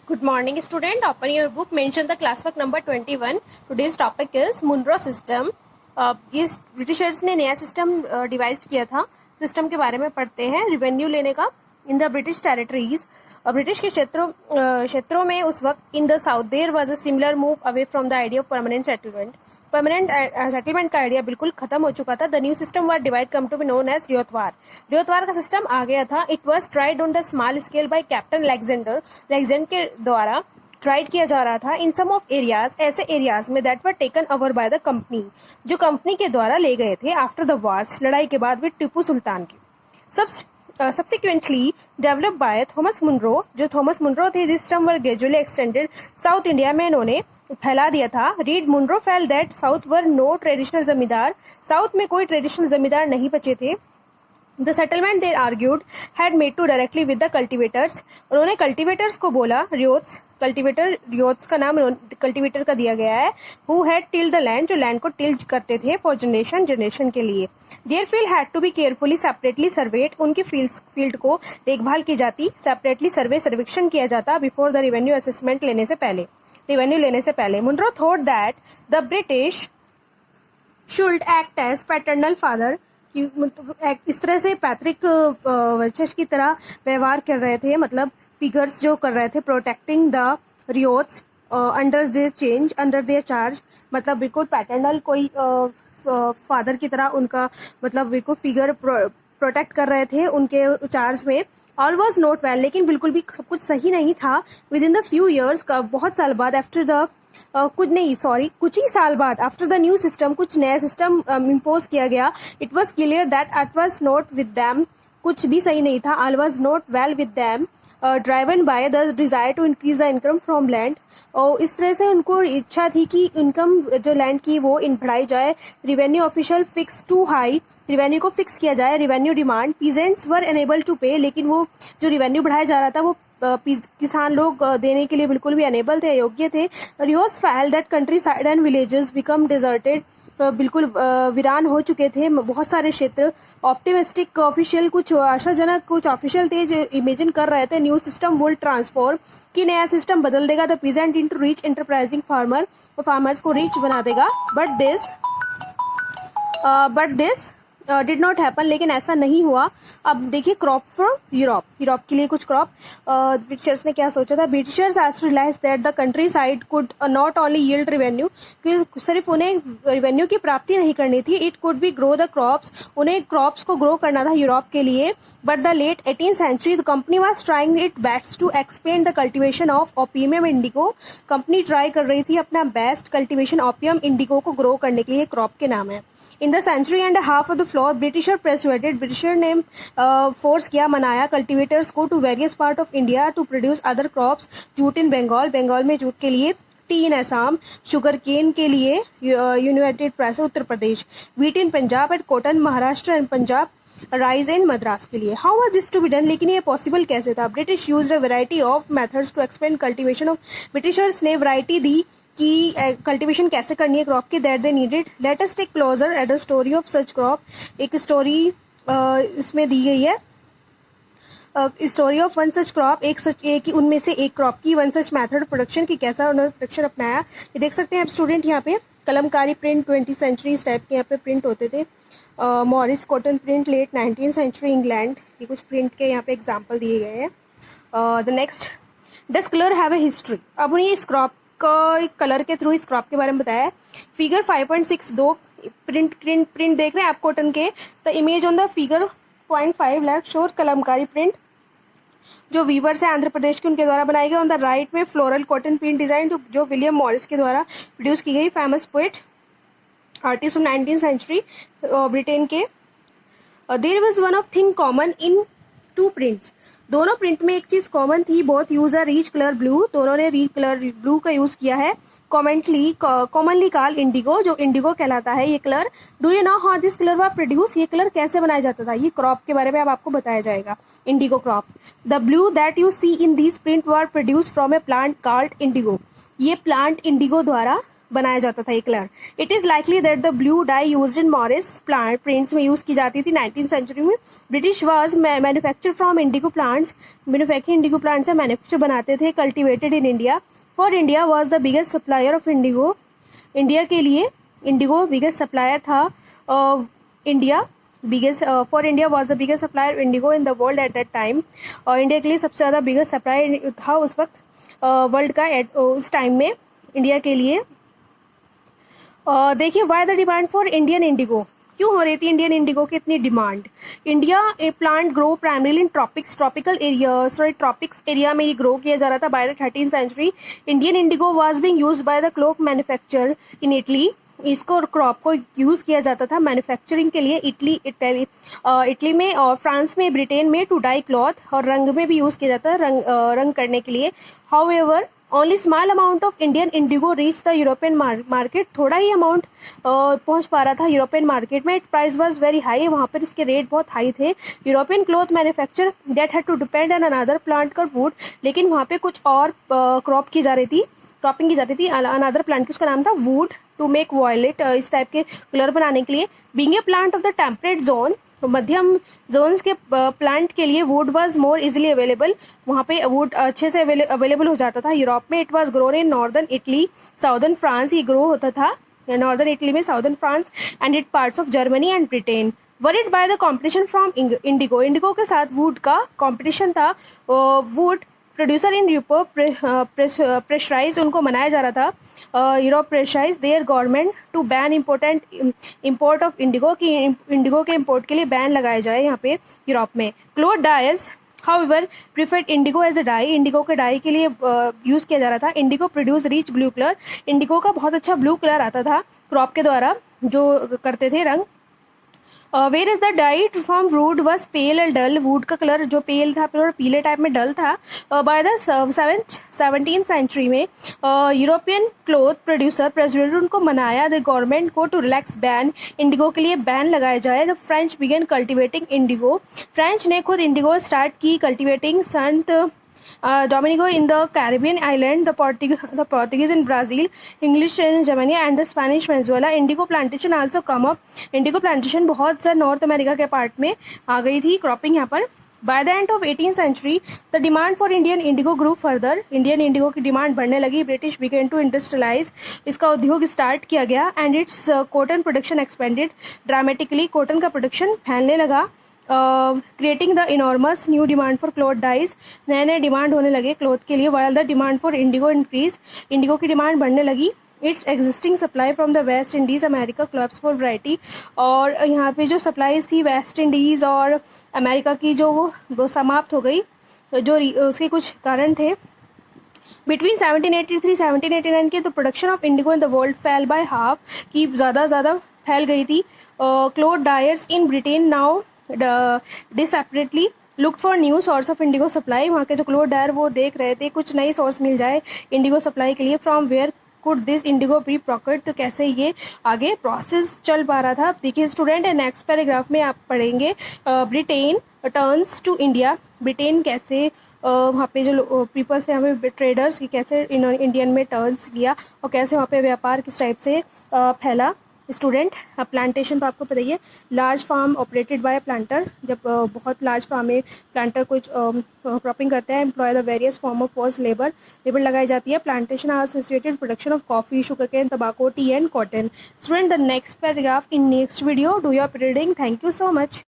Good morning, student. Open your book. Mention the classwork number 21. Today's topic is Monroe system. ये Britishers ने नया system device किया था. System के बारे में पढ़ते हैं. रिवेन्यू लेने का in the British territories. British के क्षेत्रों में उस वक्त in the south there was a similar move away from the idea of permanent settlement. Permanent settlement का आइडिया बिल्कुल खत्म हो चुका था. द न्यू सिस्टम वाज डिवाइड come to be known as ryotwar. Ryotwar का सिस्टम आ गया था. It was tried on the small scale by Captain Alexander के द्वारा ट्राइड किया जा रहा था. इन सम ऑफ एरियाज, ऐसे एरियाज में that were taken over by the company, जो कंपनी के द्वारा ले गए थे आफ्टर द वार्स, लड़ाई के बाद विद टीपू सुल्तान की. Subsequently developed by Thomas Munro, जो थॉमस मुनरो थे. This system were gradually extended South India में इन्होंने फैला दिया था. Read Munro felt that South were no traditional zamindar, साउथ में कोई ट्रेडिशनल जमींदार नहीं बचे थे. The settlement they argued had made to directly with the cultivators, उन्होंने कल्टिवेटर्स को बोला. रियोट्स का नाम कल्टिवेटर का दिया गया है. Who had till the land, जो लैंड को टिल करते थे फॉर जनरेशन के लिए. Their field had to be carefully separately surveyed, उनकी फील्ड को देखभाल की जाती, सेपरेटली सर्वेक्षण किया जाता बिफोर द रेवेन्यू असेसमेंट लेने से पहले. Munro thought that the British should act as paternal father, इस तरह से पैतृक वंशज की तरह व्यवहार कर रहे थे, मतलब फिगर्स जो कर रहे थे, protecting the ryots under their charge, मतलब बिल्कुल पैटर्नल कोई फादर की तरह उनका मतलब बिल्कुल फिगर प्रोटेक्ट कर रहे थे उनके चार्ज में. ऑल वॉज नॉट वेल, लेकिन बिल्कुल भी सब कुछ सही नहीं था. With in the few years, बहुत साल बाद, कुछ ही साल बाद आफ्टर द न्यू सिस्टम, कुछ नया सिस्टम इम्पोज किया गया. It was clear that it was not with them, कुछ भी सही नहीं था. All was not well with them, driven by the desire to increase the income from land. और इस तरह से उनको इच्छा थी कि इनकम जो लैंड की वो बढ़ाई जाए. Revenue official fix too high, revenue को फिक्स किया जाए. Revenue demand, peasants were unable to pay, लेकिन वो जो रिवेन्यू बढ़ाया जा रहा था वो किसान लोग देने के लिए बिल्कुल भी अनेबल थे, अयोग्य थे. Rios file that country side and villages become deserted, बिल्कुल वीरान हो चुके थे बहुत सारे क्षेत्र. ऑप्टिमिस्टिक ऑफिशियल, कुछ आशाजनक कुछ ऑफिशियल थे जो इमेजिन कर रहे थे न्यू सिस्टम विल ट्रांसफॉर्म, कि नया सिस्टम बदल देगा the peasant into rich enterprising farmer, farmers को रिच बना देगा. But this did not happen, लेकिन ऐसा नहीं हुआ. अब देखिए क्रॉप फ्रॉम यूरोप के लिए कुछ क्रॉप ब्रिटिशर्स ने क्या सोचा था. Britishers has realise that the countryside could not only yield revenue, कि सिर्फ उन्हें रिवेन्यू की प्राप्ति नहीं करनी थी. It could be grow the crops, उन्हें क्रॉप्स को ग्रो करना था यूरोप के लिए. But the late 18th century the company was trying it best to expand the cultivation of opium indigo, company try कर रही थी अपना बेस्ट कल्टिवेशन ओपियम इंडिगो को ग्रो करने के लिए, क्रॉप के नाम है. In the century and half of the floor Britisher persuaded, Britisher ने फोर्स किया, मनाया कल्टिवेटर्स को to various part of India to produce other crops. Jute in Bengal में जूट के लिए, tea in Assam, sugar cane के लिए United press Uttar Pradesh, wheat in Punjab and cotton Maharashtra and Punjab, rice and Madras के लिए. How was this to be done, लेकिन ये possible कैसे था. British used a variety of methods to expand cultivation of, Britishers ने variety दी कि कल्टिवेशन कैसे करनी है क्रॉप की, that they needed. Let us take closer at the story of such crop, एक स्टोरी इसमें दी गई है. Story of one such crop, एक उनमें से एक क्रॉप की वन सच मेथड प्रोडक्शन की, कैसा उन्होंने प्रोडक्शन अपनाया. ये देख सकते हैं आप स्टूडेंट, यहाँ पे कलमकारी प्रिंट 20th सेंचुरी इस टाइप के यहाँ पे प्रिंट होते थे. Morris cotton print late 19th century England, ये कुछ प्रिंट के यहाँ पे एग्जाम्पल दिए गए हैं. The next, does colour have a history. अब उन्हें इस क्रॉप का कलर के थ्रू इस क्रॉप के बारे में बताया. फिगर 5.6, दो प्रिंट देख रहे हैं आप कॉटन के. The image on the figure 0.5 left शोर कलमकारी प्रिंट, जो वीवर्स है आंध्र प्रदेश के, उनके द्वारा बनाई गई. ऑन द राइट में फ्लोरल कॉटन प्रिंट डिजाइन, जो विलियम मॉरिस के द्वारा प्रोड्यूस की गई, famous poet artist of 19th century Britain के. There was one of thing common in two prints, दोनों प्रिंट में एक चीज कॉमन थी. बहुत यूज है रिच कलर ब्लू, दोनों ने रिच कलर ब्लू का यूज किया है. कॉमनली कॉल इंडिगो, जो इंडिगो कहलाता है ये colour. Do you know how this colour was produce, ये कलर कैसे बनाया जाता था, ये क्रॉप के बारे में अब आपको बताया जाएगा. Indigo crop, the blue that you see in this print were produce from a plant called indigo, ये प्लांट इंडिगो द्वारा बनाया जाता था ये colour. It is likely that the blue dye used in Morris plant prints में use की जाती थी 19th सेंचुरी में। British was manufacture from indigo plants, manufacture indigo plant से मैन्युफैक्चर बनाते थे। Cultivated in India, for India was the biggest supplier of Indigo, India के लिए इंडिगो बिगेस्ट सप्लायर था। India biggest for India was the biggest supplier Indigo in the world at that time, और India के लिए सबसे ज़्यादा biggest supplier था उस वक्त वर्ल्ड का उस टाइम में इंडिया के लिए। देखिए why the demand for Indian indigo, क्यों हो रही थी इंडियन इंडिगो की इतनी demand. India a plant grow primarily in tropical area, sorry tropics area में ये ग्रो किया जा रहा था by the 13th century. Indian indigo was being used by the cloth manufacture in Italy, इसको क्रॉप को यूज किया जाता था मैन्युफैक्चरिंग के लिए इटली में और फ्रांस में, ब्रिटेन में टू डाई क्लॉथ, और रंग में भी यूज किया जाता है रंग करने के लिए। However only small amount of Indian indigo reach the European market, थोड़ा ही अमाउंट पहुंच पा रहा था यूरोपियन मार्केट में। प्राइस वाज वेरी हाई, वहाँ पर इसके रेट बहुत हाई थे। European cloth manufacture that had to depend on another plant का वुड, लेकिन वहाँ पे कुछ और क्रॉपिंग की जा रही थी अनदर प्लांट की, उसका नाम था वुड टू मेक वॉयलेट, इस टाइप के कलर बनाने के लिए। Being a plant of the temperate zone, मध्यम जोन्स के प्लांट के लिए would was more easily available, वहाँ पे वुड अच्छे से अवेलेबल हो जाता था। यूरोप में it was grown in northern Italy, southern France, ये ग्रो होता था नॉर्दर्न इटली में, southern France and it parts of Germany and Britain. Worried by the competition from indigo, indigo के साथ वुड का कॉम्पिटिशन था। Wood producer in Europe pressurise, उनको मनाया जा रहा था Europe pressurise their government to ban import of indigo, की इंडिगो के इम्पोर्ट के लिए बैन लगाया जाए यहाँ पे यूरोप में। Cloth dyers however preferred indigo as a dye, indigo के डाई के लिए यूज किया जा रहा था। Indigo produce rich blue colour, indigo का बहुत अच्छा ब्लू कलर आता था क्रॉप के द्वारा जो करते थे रंग। Where is the dye from wood was pale and dull, wood का कलर जो पेल था और पीले टाइप में डल था। बाय द 17th सेंचुरी में यूरोपियन क्लोथ प्रोड्यूसर प्रेसिडेंट उनको मनाया द गवर्नमेंट को टू रिलैक्स बैन, इंडिगो के लिए बैन लगाया जाए। The French began cultivating indigo, French ने खुद इंडिगो स्टार्ट की cultivating. Santo Domingo in the Caribbean island, the Portuguese in Brazil, English in Germany and the Spanish Venezuela. Indigo plantation also come up. Indigo plantation बहुत सा north America के part में आ गई थी cropping यहाँ पर। By the end of 18th century, the demand for Indian indigo grew further. Indian indigo की demand बढ़ने लगी। British began to industrialize, इसका उद्योग स्टार्ट किया गया and its cotton production expanded dramatically. Cotton का प्रोडक्शन फैलने लगा। Creating the enormous new demand for cloth dyes, नए नए डिमांड होने लगे क्लॉथ के लिए। While the demand for indigo increase, indigo की डिमांड बढ़ने लगी। Its existing supply from the West Indies America clubs for variety, और यहाँ पे जो सप्लाईज थी वेस्ट इंडीज़ और अमेरिका की जो वो समाप्त हो गई, जो उसके कुछ कारण थे। बिटवीन 1783-1789 के तो production of Indigo in the world fail by half, की ज़्यादा फैल गई थी। Cloth dyers in Britain now separately look for new source of Indigo supply, वहाँ के जो क्लोथ डायर वो देख रहे थे कुछ नई सोर्स मिल जाए इंडिगो सप्लाई के लिए। From where could this indigo be procured, तो कैसे ये आगे प्रोसेस चल पा रहा था। देखिए स्टूडेंट, नेक्स्ट पैराग्राफ में आप पढ़ेंगे Britain turns to India, Britain कैसे वहाँ पे जो पीपल्स थे हमें ट्रेडर्स की कैसे इंडियन में टर्न्स किया और कैसे वहाँ पे व्यापार किस टाइप से फैला। स्टूडेंट, प्लांटेशन तो आपको पता ही है, large farm operated by planter, जब बहुत लार्ज फार्म में प्लांटर कुछ क्रॉपिंग करते हैं, employ the various form of force labour लगाई जाती है। Plantation are associated production of coffee, sugar cane, तंबाकू, tea and cotton. Student, the next paragraph in next video, do your reading. Thank you so much.